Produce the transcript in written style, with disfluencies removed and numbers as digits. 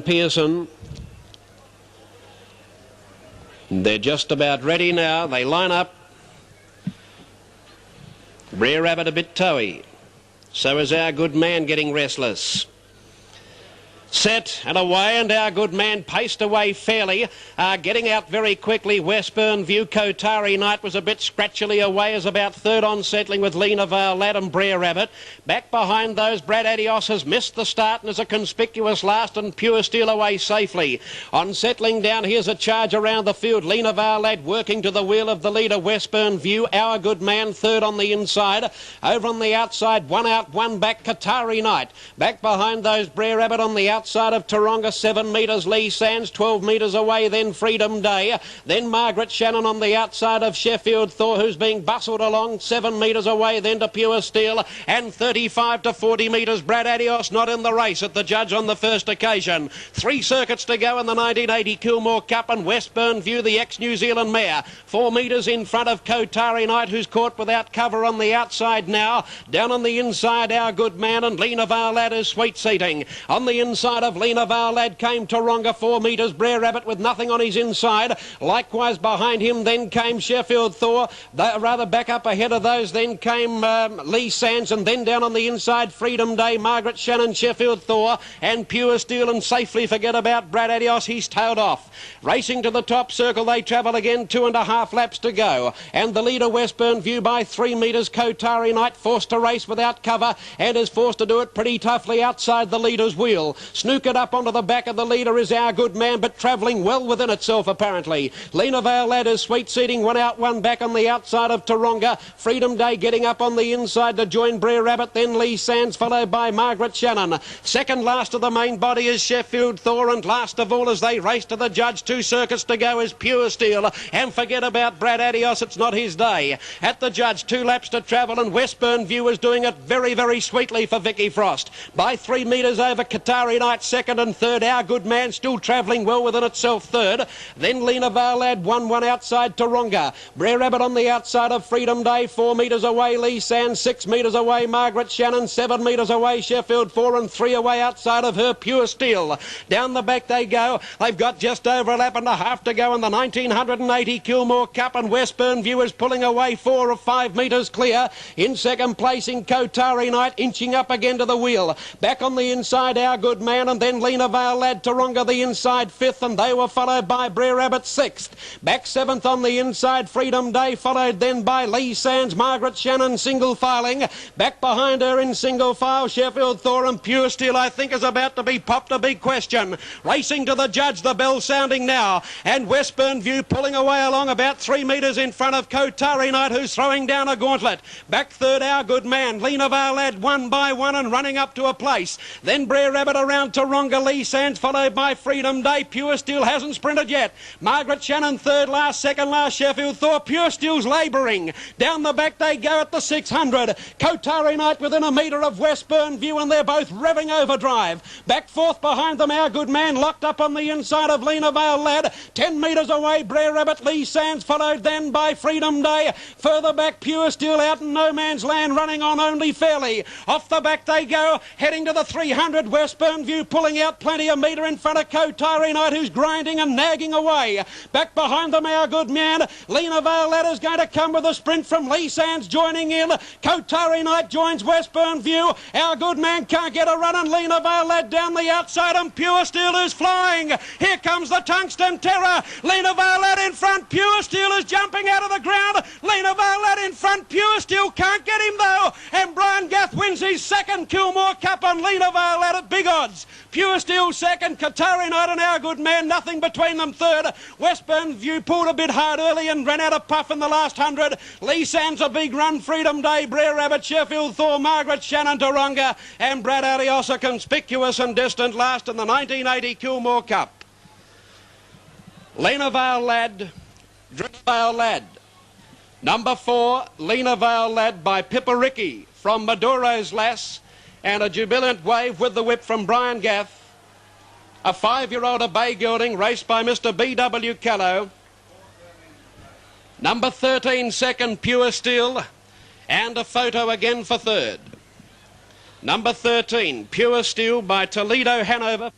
Pearson. They're just about ready now. They line up. Brer Rabbit a bit toey. So is Our Good Man getting restless. Set and away, and Our Good Man paced away fairly, getting out very quickly. Westburn View, Kotari Knight was a bit scratchily away, as about third on, settling with Lena Vale Lad and Brer Rabbit. Back behind those, Brad Adios has missed the start and is a conspicuous last, and Pure Steel away safely. On settling down, here's a charge around the field. Lena Vale Lad working to the wheel of the leader, Westburn View. Our Good Man third on the inside. Over on the outside, one out, one back, Kotari Knight. Back behind those, Brer Rabbit on the outside of Taronga, 7 metres, Lee Sands, 12 metres away, then Freedom Day. Then Margaret Shannon on the outside of Sheffield Thor, who's being bustled along, 7 metres away, then to Pure Steel, and 35 to 40 metres, Brad Adios not in the race at the judge on the first occasion. 3 circuits to go in the 1980 Kilmore Cup, and Westburn View, the ex-New Zealand mare, 4 metres in front of Kotari Knight, who's caught without cover on the outside now. Down on the inside, Our Good Man, and Lena Vale Lad is sweet seating. On the inside of Lena Vale Lad came Taronga, 4 metres, Brer Rabbit with nothing on his inside. Likewise behind him then came Sheffield Thor, rather back up ahead of those, then came Lee Sands, and then down on the inside Freedom Day, Margaret Shannon, Sheffield Thor, and Pure Steel, and safely forget about Brad Adios, he's tailed off. Racing to the top circle, they travel again, 2.5 laps to go, and the leader Westburn View by 3 metres, Kotari Knight forced to race without cover, and is forced to do it pretty toughly outside the leader's wheel. Snookered up onto the back of the leader is Our Good Man, but travelling well within itself apparently. Lena Vale Lad is sweet seating, 1 out, 1 back on the outside of Taronga. Freedom Day getting up on the inside to join Brer Rabbit, then Lee Sands, followed by Margaret Shannon. Second last of the main body is Sheffield Thor, and last of all as they race to the judge, 2 circuits to go, is Pure Steel. And forget about Brad Adios, it's not his day. At the judge, 2 laps to travel, and Westburn View is doing it very, very sweetly for Vicky Frost. By 3 metres over Kotari Knight, second, and third. Our Good Man still travelling well within itself, third. Then Lena Vale Lad, 1 outside Taronga. Brer Rabbit on the outside of Freedom Day, 4 metres away Lee Sands, 6 metres away Margaret Shannon, 7 metres away Sheffield 4, and 3 away outside of her Pure Steel. Down the back they go. They've got just over a lap and a half to go in the 1980 Kilmore Cup, and Westburn View is pulling away 4 or 5 metres clear. In second place in Kotari Knight, inching up again to the wheel. Back on the inside, Our Good Man, and then Lena Vale Lad, Taronga the inside 5th, and they were followed by Brer Rabbit 6th. Back 7th on the inside, Freedom Day, followed then by Lee Sands, Margaret Shannon single filing. Back behind her in single file, Sheffield Thor, and Pure Steel I think is about to be popped, a big question. Racing to the judge, the bell sounding now, and Westburn View pulling away along about 3 metres in front of Kotari Knight, who's throwing down a gauntlet. Back third, Our Good Man, Lena Vale Lad 1 by 1 and running up to a place. Then Brer Rabbit around Taronga, Lee Sands followed by Freedom Day. Pure Steel hasn't sprinted yet. Margaret Shannon third last, second last Sheffield Thor. Pure Steel's labouring. Down the back they go at the 600. Kotari Knight within a metre of Westburn View, and they're both revving overdrive. Back fourth behind them, Our Good Man locked up on the inside of Lena Vale Lad. 10 metres away, Brer Rabbit, Lee Sands followed then by Freedom Day. Further back, Pure Steel out in no man's land, running on only fairly. Off the back they go, heading to the 300. Westburn View pulling out plenty of metre in front of Kotari Knight, who's grinding and nagging away. Back behind them, Our Good Man. Lena Vale Lad is going to come with a sprint from Lee Sands joining in. Kotari Knight joins Westburn View. Our Good Man can't get a run, and Lena Vale Lad down the outside, and Pure Steel is flying. Here comes the Tungsten Terror. Lena Vale Lad in front. Pure Steel is jumping out of the ground. Lena Vale Lad in front. Pure Steel can't get him though, and Brian Gath wins his second Kilmore Cup on Lena Vale Lad at big odds. Pure Steel second, Kotari Knight and Our Good Man, nothing between them third. Westburn View pulled a bit hard early and ran out of puff in the last 100. Lee Sands a big run, Freedom Day, Brer Rabbit, Sheffield Thor, Margaret Shannon, Taronga, and Brad Adios a conspicuous and distant last in the 1980 Kilmore Cup. Lena Vale Lad, Drip Vale Lad. Number 4, Lena Vale Lad by Pippericki from Maduro's Lass, and a jubilant wave with the whip from Brian Gath. A 5-year-old a bay gelding raced by Mr. B.W. Callow. Number 13, second, Pure Steel, and a photo again for third. Number 13, Pure Steel by Toledo Hanover.